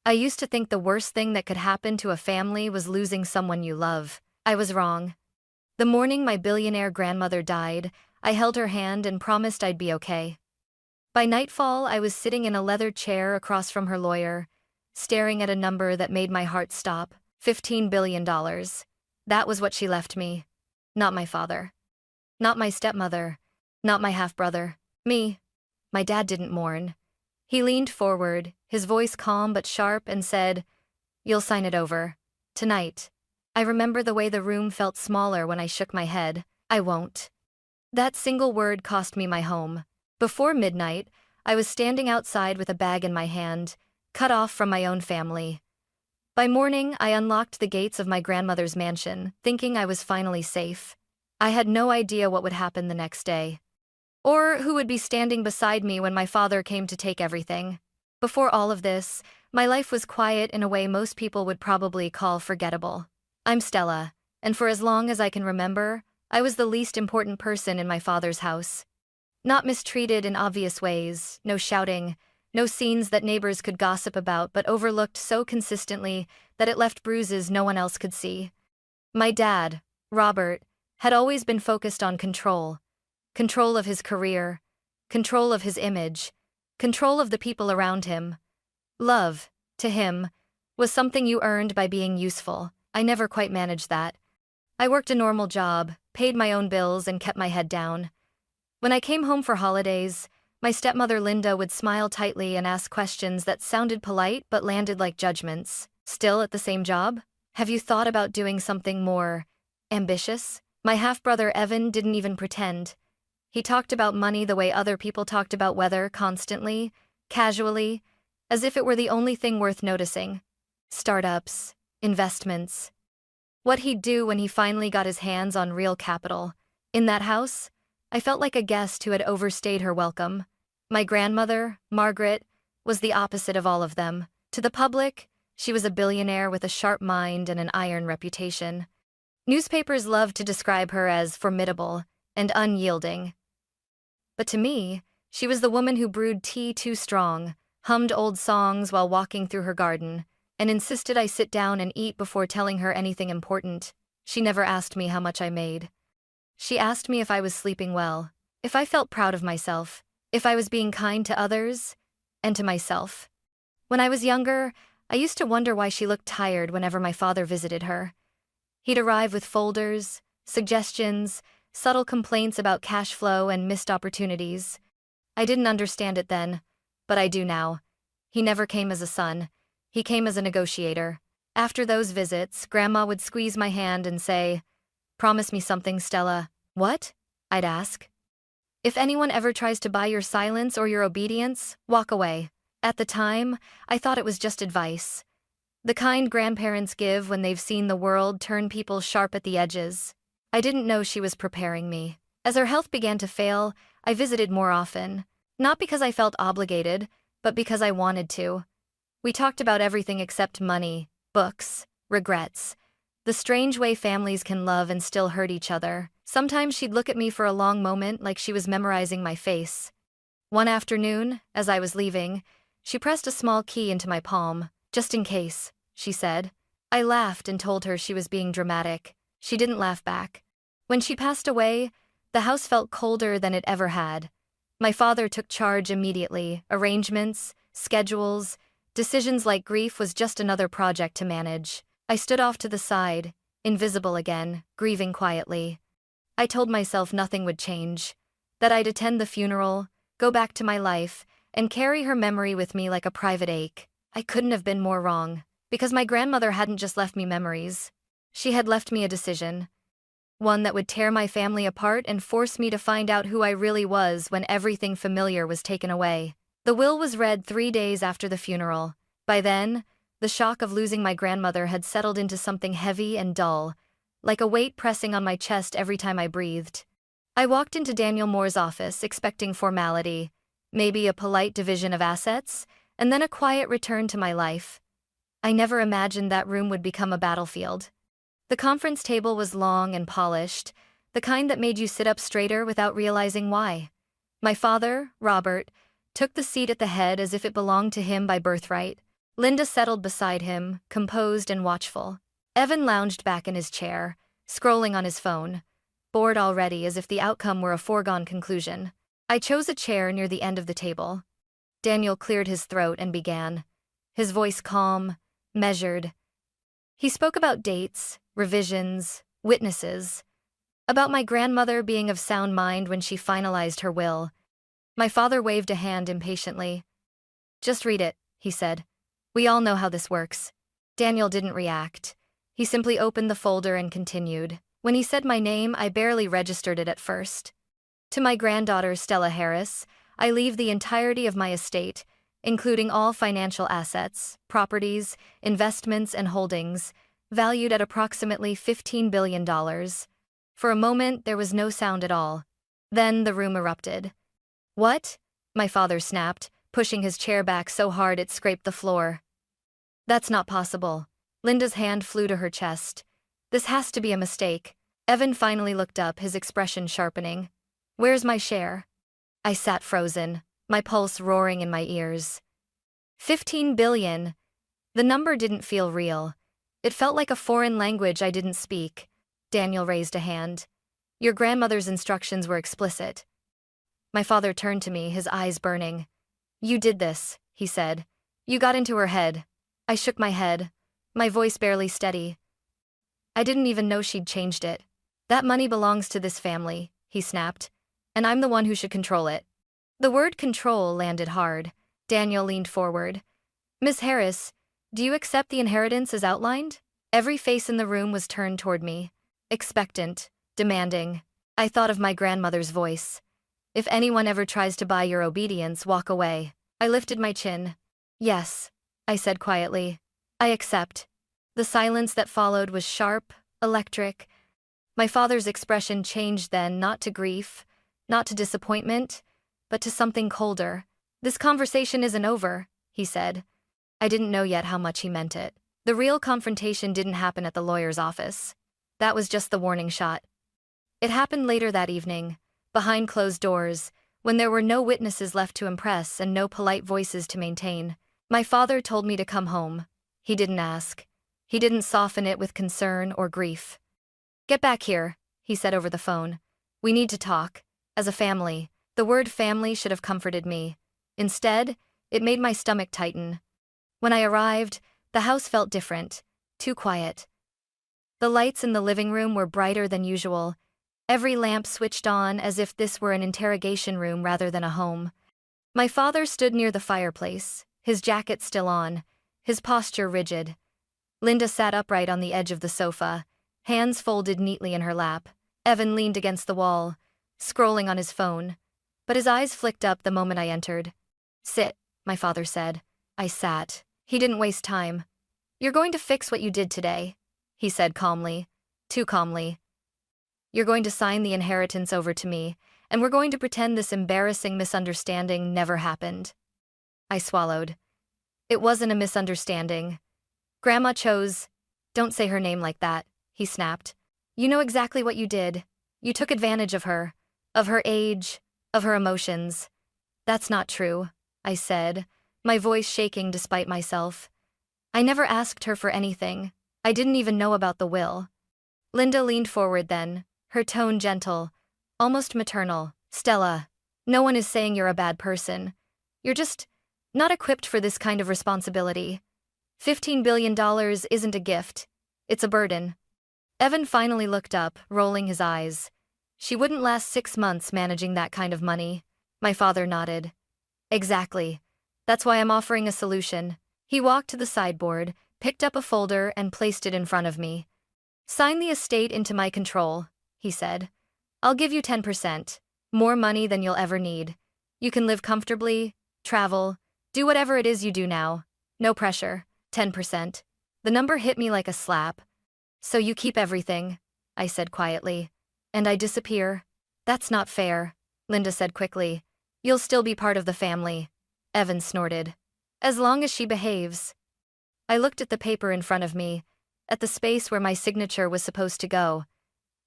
I used to think the worst thing that could happen to a family was losing someone you love. I was wrong. The morning my billionaire grandmother died, I held her hand and promised I'd be okay. By nightfall, I was sitting in a leather chair across from her lawyer, staring at a number that made my heart stop. $15 billion. That was what she left me. Not my father. Not my stepmother. Not my half-brother. Me. My dad didn't mourn. He leaned forward, his voice calm but sharp, and said, "You'll sign it over. Tonight." I remember the way the room felt smaller when I shook my head. I won't. That single word cost me my home. Before midnight, I was standing outside with a bag in my hand, cut off from my own family. By morning, I unlocked the gates of my grandmother's mansion, thinking I was finally safe. I had no idea what would happen the next day, or who would be standing beside me when my father came to take everything. Before all of this, my life was quiet in a way most people would probably call forgettable. I'm Stella, and for as long as I can remember, I was the least important person in my father's house. Not mistreated in obvious ways, no shouting, no scenes that neighbors could gossip about, but overlooked so consistently that it left bruises no one else could see. My dad, Robert, had always been focused on control. Control of his career, control of his image, control of the people around him. Love, to him, was something you earned by being useful. I never quite managed that. I worked a normal job, paid my own bills, and kept my head down. When I came home for holidays, my stepmother Linda would smile tightly and ask questions that sounded polite but landed like judgments. "Still at the same job? Have you thought about doing something more ambitious?" My half-brother Evan didn't even pretend. He talked about money the way other people talked about weather, constantly, casually, as if it were the only thing worth noticing. Startups, investments. What he'd do when he finally got his hands on real capital. In that house, I felt like a guest who had overstayed her welcome. My grandmother, Margaret, was the opposite of all of them. To the public, she was a billionaire with a sharp mind and an iron reputation. Newspapers loved to describe her as formidable and unyielding. But to me, she was the woman who brewed tea too strong, hummed old songs while walking through her garden, and insisted I sit down and eat before telling her anything important. She never asked me how much I made. She asked me if I was sleeping well, if I felt proud of myself, if I was being kind to others, and to myself. When I was younger, I used to wonder why she looked tired whenever my father visited her. He'd arrive with folders, suggestions, subtle complaints about cash flow and missed opportunities. I didn't understand it then, but I do now. He never came as a son. He came as a negotiator. After those visits, Grandma would squeeze my hand and say, "Promise me something, Stella." "What?" I'd ask. "If anyone ever tries to buy your silence or your obedience, walk away." At the time, I thought it was just advice. The kind grandparents give when they've seen the world turn people sharp at the edges. I didn't know she was preparing me. As her health began to fail, I visited more often. Not because I felt obligated, but because I wanted to. We talked about everything except money, books, regrets. The strange way families can love and still hurt each other. Sometimes she'd look at me for a long moment like she was memorizing my face. One afternoon, as I was leaving, she pressed a small key into my palm. "Just in case," she said. I laughed and told her she was being dramatic. She didn't laugh back. When she passed away, the house felt colder than it ever had. My father took charge immediately. Arrangements, schedules, decisions like grief was just another project to manage. I stood off to the side, invisible again, grieving quietly. I told myself nothing would change, that I'd attend the funeral, go back to my life, and carry her memory with me like a private ache. I couldn't have been more wrong, because my grandmother hadn't just left me memories. She had left me a decision. One that would tear my family apart and force me to find out who I really was when everything familiar was taken away. The will was read 3 days after the funeral. By then, the shock of losing my grandmother had settled into something heavy and dull, like a weight pressing on my chest every time I breathed. I walked into Daniel Moore's office expecting formality, maybe a polite division of assets, and then a quiet return to my life. I never imagined that room would become a battlefield. The conference table was long and polished, the kind that made you sit up straighter without realizing why. My father, Robert, took the seat at the head as if it belonged to him by birthright. Linda settled beside him, composed and watchful. Evan lounged back in his chair, scrolling on his phone, bored already as if the outcome were a foregone conclusion. I chose a chair near the end of the table. Daniel cleared his throat and began, his voice calm, measured. He spoke about dates, revisions, witnesses, about my grandmother being of sound mind when she finalized her will. My father waved a hand impatiently. "Just read it," he said. "We all know how this works." Daniel didn't react. He simply opened the folder and continued. When he said my name, I barely registered it at first. "To my granddaughter, Stella Harris, I leave the entirety of my estate, including all financial assets, properties, investments, and holdings, valued at approximately $15 billion. For a moment, there was no sound at all. Then the room erupted. "What?" my father snapped, pushing his chair back so hard it scraped the floor. "That's not possible." Linda's hand flew to her chest. "This has to be a mistake." Evan finally looked up, his expression sharpening. "Where's my share?" I sat frozen, my pulse roaring in my ears. 15 billion. The number didn't feel real. It felt like a foreign language I didn't speak. Daniel raised a hand. "Your grandmother's instructions were explicit." My father turned to me, his eyes burning. "You did this," he said. "You got into her head." I shook my head, my voice barely steady. "I didn't even know she'd changed it. That money belongs to this family," he snapped, "and I'm the one who should control it." The word control landed hard. Daniel leaned forward. "Miss Harris, do you accept the inheritance as outlined?" Every face in the room was turned toward me, expectant, demanding. I thought of my grandmother's voice. "If anyone ever tries to buy your obedience, walk away." I lifted my chin. "Yes," I said quietly. "I accept." The silence that followed was sharp, electric. My father's expression changed then, not to grief, not to disappointment, but to something colder. "This conversation isn't over," he said. I didn't know yet how much he meant it. The real confrontation didn't happen at the lawyer's office. That was just the warning shot. It happened later that evening, behind closed doors, when there were no witnesses left to impress and no polite voices to maintain. My father told me to come home. He didn't ask. He didn't soften it with concern or grief. "Get back here," he said over the phone. "We need to talk. As a family." The word family should have comforted me. Instead, it made my stomach tighten. When I arrived, the house felt different, too quiet. The lights in the living room were brighter than usual, every lamp switched on as if this were an interrogation room rather than a home. My father stood near the fireplace, his jacket still on, his posture rigid. Linda sat upright on the edge of the sofa, hands folded neatly in her lap. Evan leaned against the wall, scrolling on his phone, but his eyes flicked up the moment I entered. "Sit," my father said. I sat. He didn't waste time. "You're going to fix what you did today," he said calmly, too calmly. "You're going to sign the inheritance over to me, and we're going to pretend this embarrassing misunderstanding never happened." I swallowed. It wasn't a misunderstanding. "Grandma chose—" "Don't say her name like that," he snapped. "You know exactly what you did. You took advantage of her age, of her emotions." "That's not true," I said, my voice shaking despite myself. "I never asked her for anything. I didn't even know about the will." Linda leaned forward then, her tone gentle, almost maternal. "Stella, no one is saying you're a bad person. You're just not equipped for this kind of responsibility. $15 billion isn't a gift. It's a burden." Evan finally looked up, rolling his eyes. "She wouldn't last 6 months managing that kind of money." My father nodded. "Exactly. That's why I'm offering a solution." He walked to the sideboard, picked up a folder and placed it in front of me. "Sign the estate into my control," he said. "I'll give you 10%, more money than you'll ever need. You can live comfortably, travel, do whatever it is you do now. No pressure. 10%. The number hit me like a slap. "So you keep everything," I said quietly, "and I disappear?" "That's not fair," Linda said quickly. "You'll still be part of the family." Evan snorted. "As long as she behaves." I looked at the paper in front of me, at the space where my signature was supposed to go.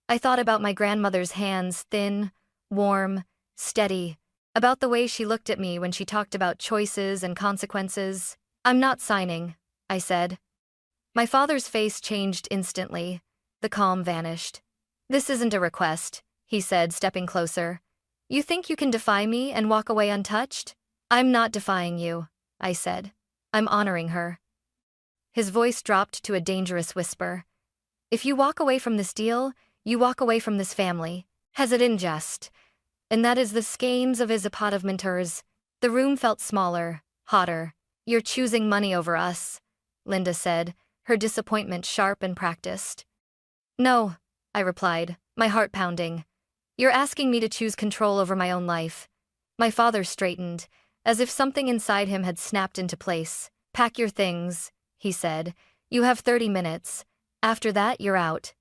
I thought about my grandmother's hands, thin, warm, steady, about the way she looked at me when she talked about choices and consequences. I'm not signing, I said. My father's face changed instantly. The calm vanished. This isn't a request, he said, stepping closer. You think you can defy me and walk away untouched? I'm not defying you, I said. I'm honoring her. His voice dropped to a dangerous whisper. If you walk away from this deal, you walk away from this family. Hesitant jest. And that is the schemes of his pot of mentors. The room felt smaller, hotter. You're choosing money over us, Linda said, her disappointment sharp and practiced. No, I replied, my heart pounding. You're asking me to choose control over my own life. My father straightened, as if something inside him had snapped into place. Pack your things, he said. You have 30 minutes. After that, you're out.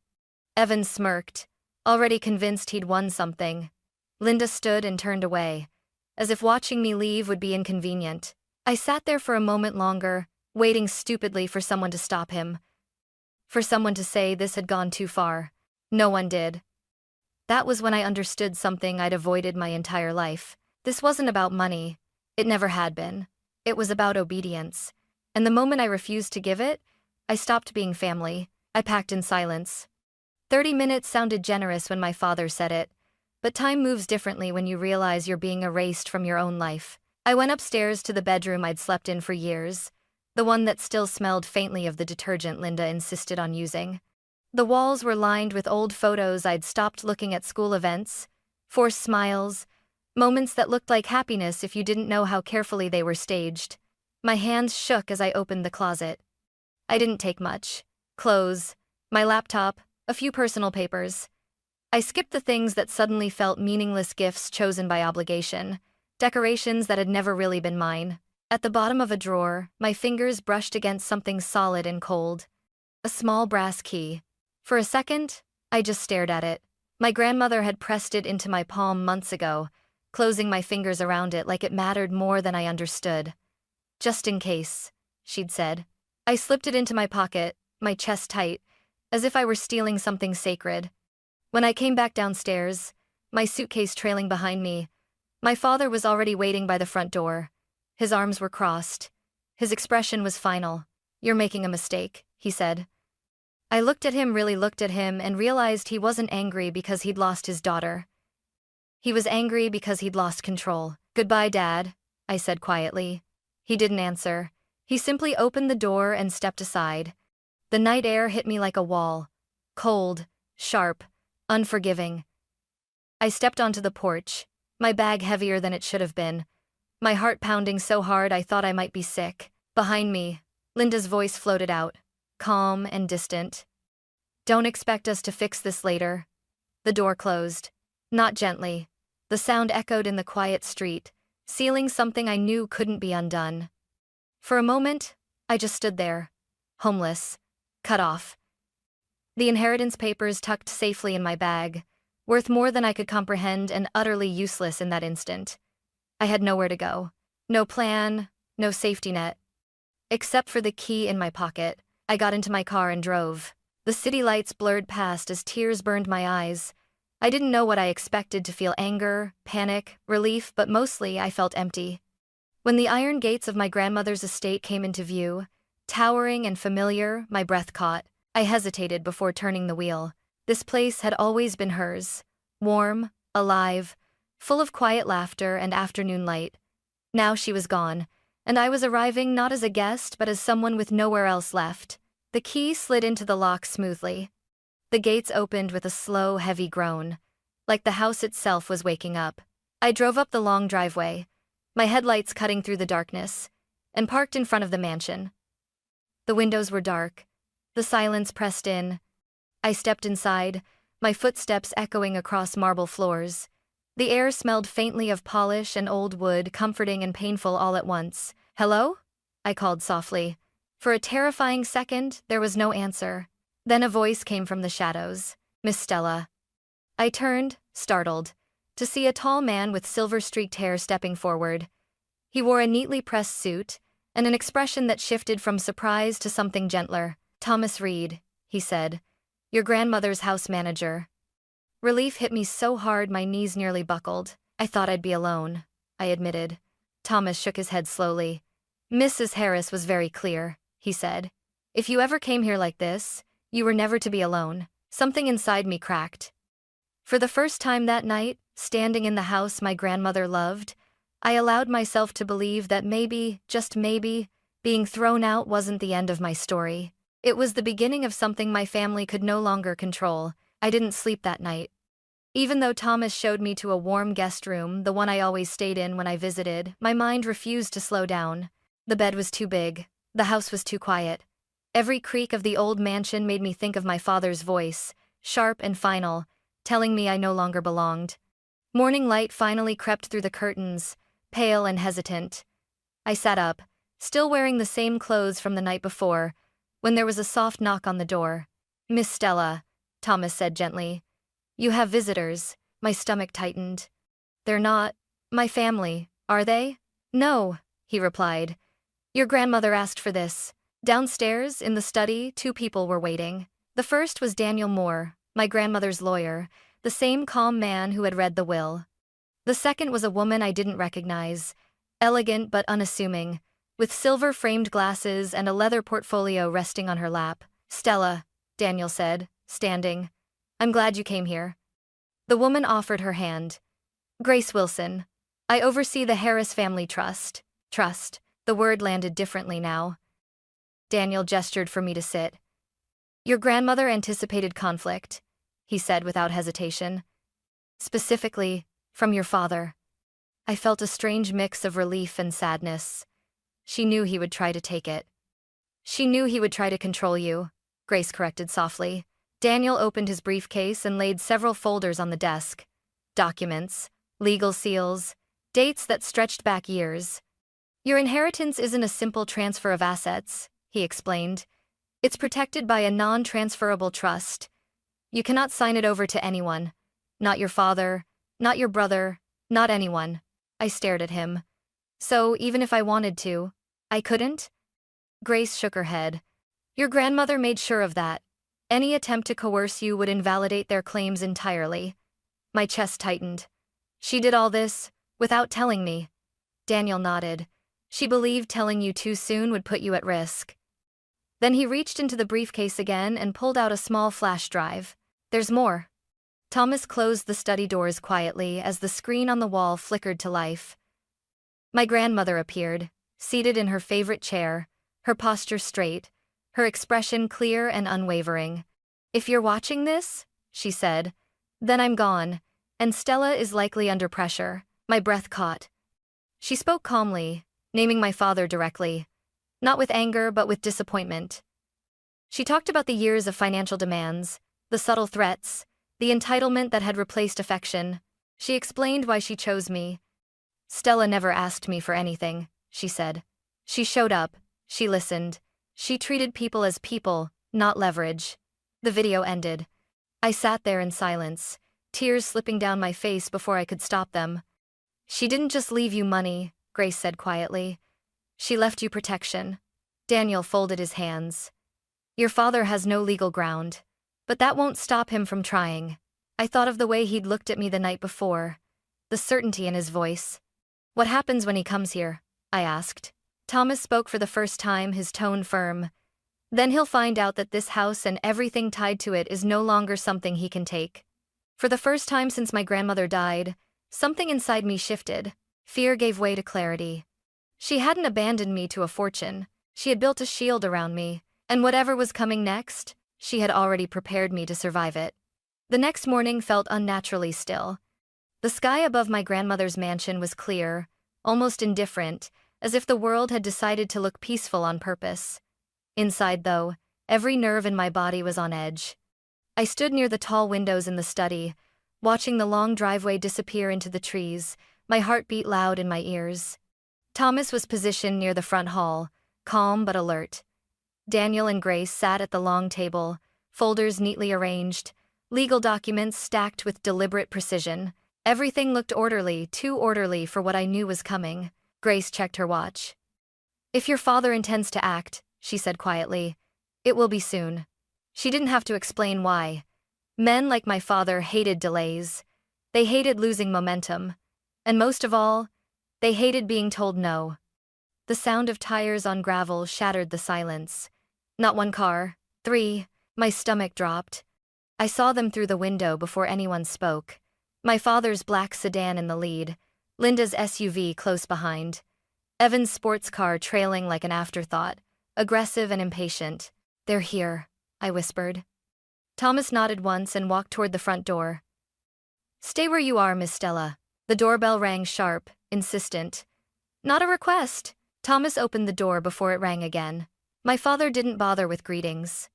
Evan smirked, already convinced he'd won something. Linda stood and turned away, as if watching me leave would be inconvenient. I sat there for a moment longer, waiting stupidly for someone to stop him. For someone to say this had gone too far. No one did. That was when I understood something I'd avoided my entire life. This wasn't about money. It never had been. It was about obedience. And the moment I refused to give it, I stopped being family. I packed in silence. 30 minutes sounded generous when my father said it, but time moves differently when you realize you're being erased from your own life. I went upstairs to the bedroom I'd slept in for years, the one that still smelled faintly of the detergent Linda insisted on using. The walls were lined with old photos I'd stopped looking at school events, forced smiles, moments that looked like happiness if you didn't know how carefully they were staged. My hands shook as I opened the closet. I didn't take much. Clothes, my laptop, a few personal papers. I skipped the things that suddenly felt meaningless gifts chosen by obligation, decorations that had never really been mine. At the bottom of a drawer, my fingers brushed against something solid and cold. A small brass key. For a second, I just stared at it. My grandmother had pressed it into my palm months ago, closing my fingers around it like it mattered more than I understood. Just in case, she'd said. I slipped it into my pocket, my chest tight, as if I were stealing something sacred. When I came back downstairs, my suitcase trailing behind me, my father was already waiting by the front door. His arms were crossed. His expression was final. You're making a mistake, he said. I looked at him, really looked at him, and realized he wasn't angry because he'd lost his daughter. He was angry because he'd lost control. Goodbye, Dad, I said quietly. He didn't answer. He simply opened the door and stepped aside. The night air hit me like a wall. Cold, sharp, unforgiving. I stepped onto the porch, my bag heavier than it should have been, my heart pounding so hard I thought I might be sick. Behind me, Linda's voice floated out, calm and distant. Don't expect us to fix this later. The door closed. Not gently. The sound echoed in the quiet street, sealing something I knew couldn't be undone. For a moment, I just stood there, homeless, cut off. The inheritance papers tucked safely in my bag, worth more than I could comprehend and utterly useless in that instant. I had nowhere to go. No plan, no safety net. Except for the key in my pocket, I got into my car and drove. The city lights blurred past as tears burned my eyes. I didn't know what I expected to feel: anger, panic, relief, but mostly I felt empty. When the iron gates of my grandmother's estate came into view, towering and familiar, my breath caught. I hesitated before turning the wheel. This place had always been hers. Warm, alive, full of quiet laughter and afternoon light. Now she was gone, and I was arriving not as a guest but as someone with nowhere else left. The key slid into the lock smoothly. The gates opened with a slow, heavy groan, like the house itself was waking up. I drove up the long driveway, my headlights cutting through the darkness, and parked in front of the mansion. The windows were dark. The silence pressed in. I stepped inside, my footsteps echoing across marble floors. The air smelled faintly of polish and old wood, comforting and painful all at once. "Hello?" I called softly. For a terrifying second, there was no answer. Then a voice came from the shadows. "Miss Stella." I turned, startled, to see a tall man with silver-streaked hair stepping forward. He wore a neatly pressed suit, and an expression that shifted from surprise to something gentler. "Thomas Reed," he said. "Your grandmother's house manager." Relief hit me so hard my knees nearly buckled. "I thought I'd be alone," I admitted. Thomas shook his head slowly. Mrs. Harris was very clear, he said. If you ever came here like this, you were never to be alone. Something inside me cracked. For the first time that night, standing in the house my grandmother loved, I allowed myself to believe that maybe, just maybe, being thrown out wasn't the end of my story. It was the beginning of something my family could no longer control. I didn't sleep that night. Even though Thomas showed me to a warm guest room, the one I always stayed in when I visited, my mind refused to slow down. The bed was too big. The house was too quiet. Every creak of the old mansion made me think of my father's voice, sharp and final, telling me I no longer belonged. Morning light finally crept through the curtains, pale and hesitant. I sat up, still wearing the same clothes from the night before, when there was a soft knock on the door. "Miss Stella," Thomas said gently. "You have visitors." My stomach tightened. "They're not my family, are they?" "No," he replied. "Your grandmother asked for this." Downstairs, in the study, two people were waiting. The first was Daniel Moore, my grandmother's lawyer, the same calm man who had read the will. The second was a woman I didn't recognize, elegant but unassuming, with silver-framed glasses and a leather portfolio resting on her lap. "Stella," Daniel said, standing. "I'm glad you came here." The woman offered her hand. "Grace Wilson. I oversee the Harris Family Trust." Trust. The word landed differently now. Daniel gestured for me to sit. "Your grandmother anticipated conflict," he said without hesitation. "Specifically, from your father." I felt a strange mix of relief and sadness. She knew he would try to take it. "She knew he would try to control you," Grace corrected softly. Daniel opened his briefcase and laid several folders on the desk. Documents, legal seals, dates that stretched back years. "Your inheritance isn't a simple transfer of assets," he explained. "It's protected by a non-transferable trust. You cannot sign it over to anyone. Not your father, not your brother, not anyone." I stared at him. "So, even if I wanted to, I couldn't?" Grace shook her head. "Your grandmother made sure of that. Any attempt to coerce you would invalidate their claims entirely." My chest tightened. "She did all this, without telling me." Daniel nodded. "She believed telling you too soon would put you at risk." Then he reached into the briefcase again and pulled out a small flash drive. "There's more." Thomas closed the study doors quietly as the screen on the wall flickered to life. My grandmother appeared, seated in her favorite chair, her posture straight, her expression clear and unwavering. "If you're watching this," she said, "then I'm gone, and Stella is likely under pressure." My breath caught. She spoke calmly, naming my father directly, not with anger but with disappointment. She talked about the years of financial demands, the subtle threats, the entitlement that had replaced affection. She explained why she chose me. "Stella never asked me for anything," she said. "She showed up, she listened. She treated people as people, not leverage." The video ended. I sat there in silence, tears slipping down my face before I could stop them. "She didn't just leave you money," Grace said quietly. "She left you protection." Daniel folded his hands. "Your father has no legal ground. But that won't stop him from trying." I thought of the way he'd looked at me the night before, the certainty in his voice. "What happens when he comes here?" I asked. Thomas spoke for the first time, his tone firm. "Then he'll find out that this house and everything tied to it is no longer something he can take." For the first time since my grandmother died, something inside me shifted. Fear gave way to clarity. She hadn't abandoned me to a fortune. She had built a shield around me, and whatever was coming next, she had already prepared me to survive it. The next morning felt unnaturally still. The sky above my grandmother's mansion was clear, almost indifferent, as if the world had decided to look peaceful on purpose. Inside, though, every nerve in my body was on edge. I stood near the tall windows in the study, watching the long driveway disappear into the trees, my heart beat loud in my ears. Thomas was positioned near the front hall, calm but alert. Daniel and Grace sat at the long table, folders neatly arranged, legal documents stacked with deliberate precision. Everything looked orderly, too orderly for what I knew was coming. Grace checked her watch. "If your father intends to act," she said quietly, "it will be soon." She didn't have to explain why. Men like my father hated delays. They hated losing momentum. And most of all, they hated being told no. The sound of tires on gravel shattered the silence. Not one car, 3. My stomach dropped. I saw them through the window before anyone spoke. My father's black sedan in the lead, Linda's SUV close behind, Evan's sports car trailing like an afterthought, aggressive and impatient. "They're here," I whispered. Thomas nodded once and walked toward the front door. "Stay where you are, Miss Stella." The doorbell rang sharp, insistent. "Not a request." Thomas opened the door before it rang again. My father didn't bother with greetings.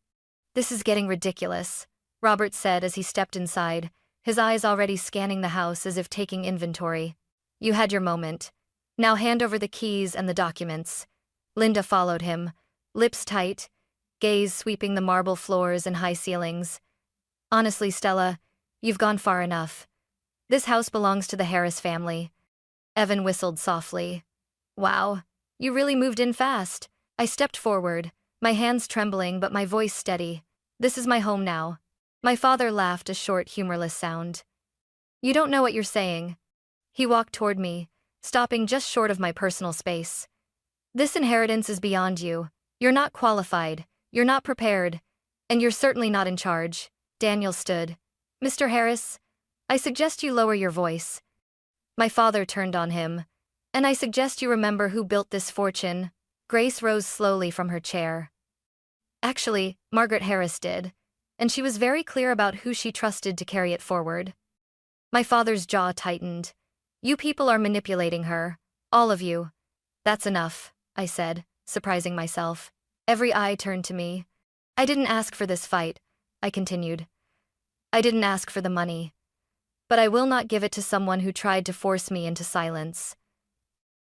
"This is getting ridiculous," Robert said as he stepped inside, his eyes already scanning the house as if taking inventory. "You had your moment. Now hand over the keys and the documents." Linda followed him, lips tight, gaze sweeping the marble floors and high ceilings. "Honestly, Stella, you've gone far enough. This house belongs to the Harris family." Evan whistled softly. "Wow, you really moved in fast." I stepped forward, my hands trembling but my voice steady. "This is my home now." My father laughed, a short, humorless sound. "You don't know what you're saying." He walked toward me, stopping just short of my personal space. "This inheritance is beyond you. You're not qualified, you're not prepared, and you're certainly not in charge." Daniel stood. "Mr. Harris, I suggest you lower your voice." My father turned on him. "And I suggest you remember who built this fortune." Grace rose slowly from her chair. "Actually, Margaret Harris did, and she was very clear about who she trusted to carry it forward." My father's jaw tightened. "You people are manipulating her. All of you." "That's enough," I said, surprising myself. Every eye turned to me. "I didn't ask for this fight," I continued. "I didn't ask for the money. But I will not give it to someone who tried to force me into silence."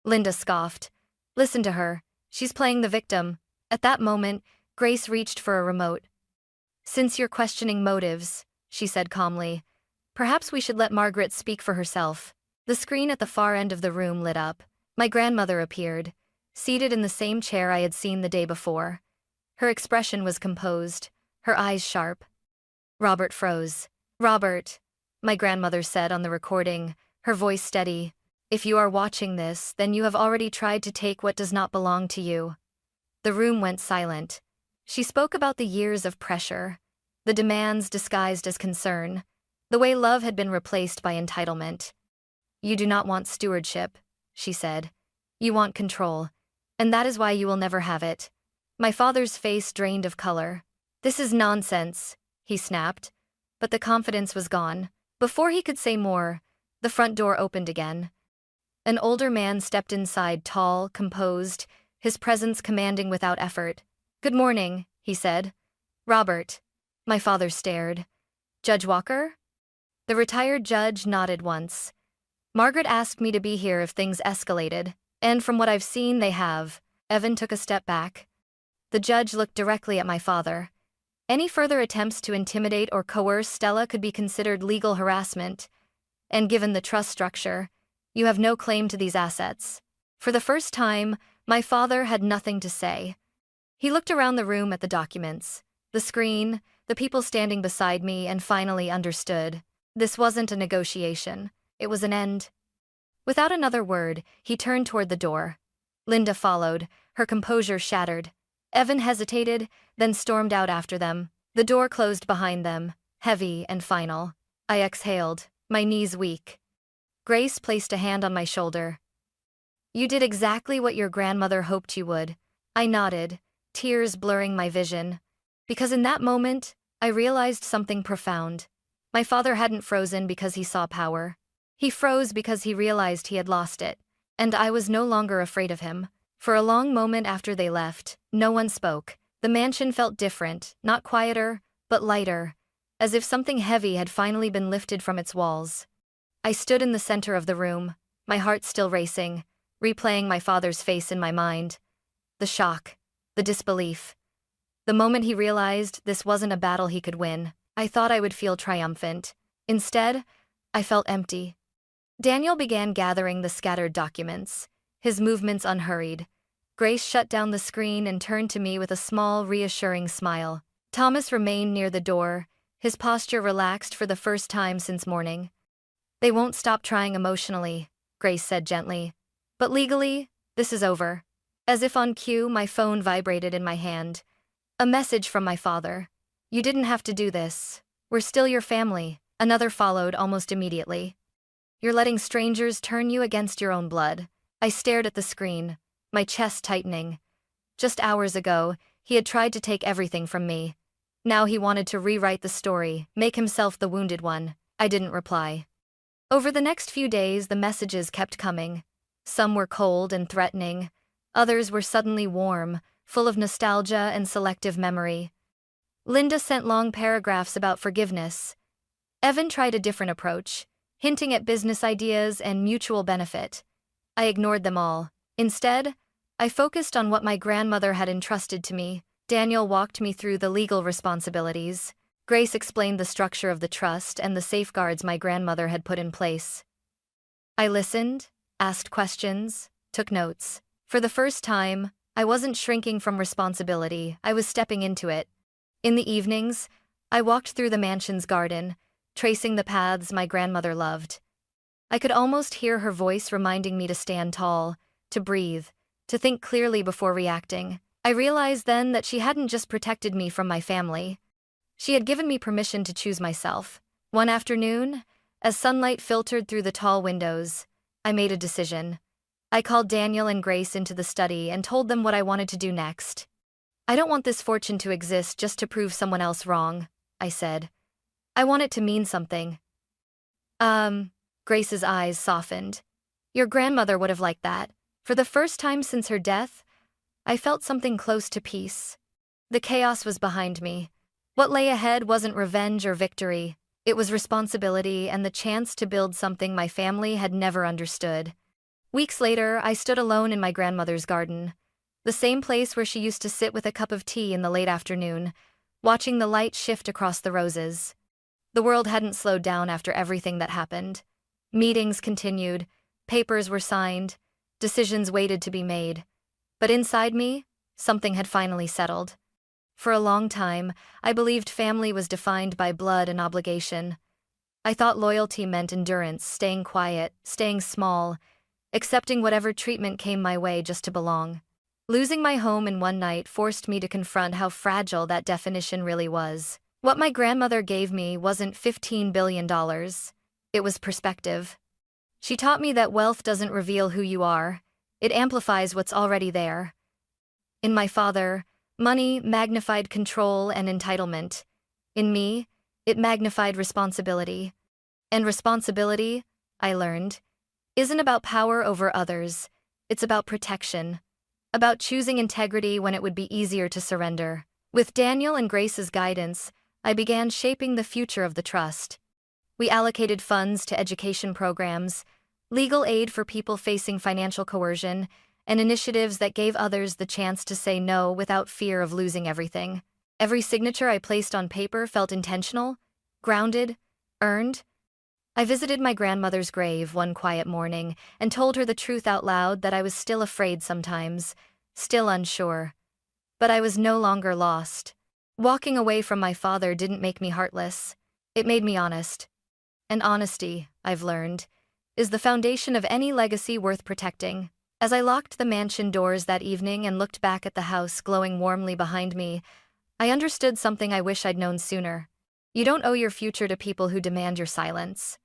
Linda scoffed. "Listen to her. She's playing the victim." At that moment, Grace reached for a remote. "Since you're questioning motives," she said calmly, "perhaps we should let Margaret speak for herself." The screen at the far end of the room lit up. My grandmother appeared, seated in the same chair I had seen the day before. Her expression was composed, her eyes sharp. Robert froze. "Robert," my grandmother said on the recording, her voice steady, "if you are watching this, then you have already tried to take what does not belong to you." The room went silent. She spoke about the years of pressure, the demands disguised as concern, the way love had been replaced by entitlement. "You do not want stewardship," she said. "You want control, and that is why you will never have it." My father's face drained of color. "This is nonsense," he snapped, but the confidence was gone. Before he could say more, the front door opened again. An older man stepped inside, tall, composed, his presence commanding without effort. "Good morning," he said. "Robert." My father stared. "Judge Walker?" The retired judge nodded once. "Margaret asked me to be here if things escalated, and from what I've seen, they have." Evan took a step back. The judge looked directly at my father. "Any further attempts to intimidate or coerce Stella could be considered legal harassment, and given the trust structure, you have no claim to these assets." For the first time, my father had nothing to say. He looked around the room at the documents, the screen, the people standing beside me, and finally understood. This wasn't a negotiation. It was an end. Without another word, he turned toward the door. Linda followed, her composure shattered. Evan hesitated, then stormed out after them. The door closed behind them, heavy and final. I exhaled, my knees weak. Grace placed a hand on my shoulder. "You did exactly what your grandmother hoped you would." I nodded, tears blurring my vision. Because in that moment, I realized something profound. My father hadn't frozen because he saw power. He froze because he realized he had lost it, and I was no longer afraid of him. For a long moment after they left, no one spoke. The mansion felt different, not quieter, but lighter, as if something heavy had finally been lifted from its walls. I stood in the center of the room, my heart still racing, replaying my father's face in my mind. The shock, the disbelief. The moment he realized this wasn't a battle he could win, I thought I would feel triumphant. Instead, I felt empty. Daniel began gathering the scattered documents, his movements unhurried. Grace shut down the screen and turned to me with a small, reassuring smile. Thomas remained near the door, his posture relaxed for the first time since morning. "They won't stop trying emotionally," Grace said gently. "But legally, this is over." As if on cue, my phone vibrated in my hand. A message from my father. "You didn't have to do this. We're still your family." Another followed almost immediately. "You're letting strangers turn you against your own blood." I stared at the screen, my chest tightening. Just hours ago, he had tried to take everything from me. Now he wanted to rewrite the story, make himself the wounded one. I didn't reply. Over the next few days, the messages kept coming. Some were cold and threatening. Others were suddenly warm, full of nostalgia and selective memory. Linda sent long paragraphs about forgiveness. Evan tried a different approach, hinting at business ideas and mutual benefit. I ignored them all. Instead, I focused on what my grandmother had entrusted to me. Daniel walked me through the legal responsibilities. Grace explained the structure of the trust and the safeguards my grandmother had put in place. I listened, asked questions, took notes. For the first time, I wasn't shrinking from responsibility, I was stepping into it. In the evenings, I walked through the mansion's garden, tracing the paths my grandmother loved. I could almost hear her voice reminding me to stand tall, to breathe, to think clearly before reacting. I realized then that she hadn't just protected me from my family. She had given me permission to choose myself. One afternoon, as sunlight filtered through the tall windows, I made a decision. I called Daniel and Grace into the study and told them what I wanted to do next. "I don't want this fortune to exist just to prove someone else wrong," I said. "I want it to mean something." Grace's eyes softened. "Your grandmother would have liked that." For the first time since her death, I felt something close to peace. The chaos was behind me. What lay ahead wasn't revenge or victory. It was responsibility and the chance to build something my family had never understood. Weeks later, I stood alone in my grandmother's garden, the same place where she used to sit with a cup of tea in the late afternoon, watching the light shift across the roses. The world hadn't slowed down after everything that happened. Meetings continued, papers were signed, decisions waited to be made. But inside me, something had finally settled. For a long time, I believed family was defined by blood and obligation. I thought loyalty meant endurance, staying quiet, staying small, accepting whatever treatment came my way just to belong. Losing my home in one night forced me to confront how fragile that definition really was. What my grandmother gave me wasn't $15 billion. It was perspective. She taught me that wealth doesn't reveal who you are. It amplifies what's already there. In my father, money magnified control and entitlement. In me, it magnified responsibility. And responsibility, I learned, isn't about power over others. It's about protection. About choosing integrity when it would be easier to surrender. With Daniel and Grace's guidance, I began shaping the future of the trust. We allocated funds to education programs, legal aid for people facing financial coercion, and initiatives that gave others the chance to say no without fear of losing everything. Every signature I placed on paper felt intentional, grounded, earned. I visited my grandmother's grave one quiet morning and told her the truth out loud, that I was still afraid sometimes, still unsure. But I was no longer lost. Walking away from my father didn't make me heartless. It made me honest. And honesty, I've learned, is the foundation of any legacy worth protecting. As I locked the mansion doors that evening and looked back at the house glowing warmly behind me, I understood something I wish I'd known sooner. You don't owe your future to people who demand your silence.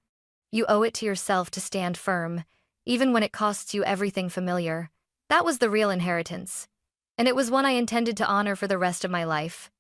You owe it to yourself to stand firm, even when it costs you everything familiar. That was the real inheritance. And it was one I intended to honor for the rest of my life.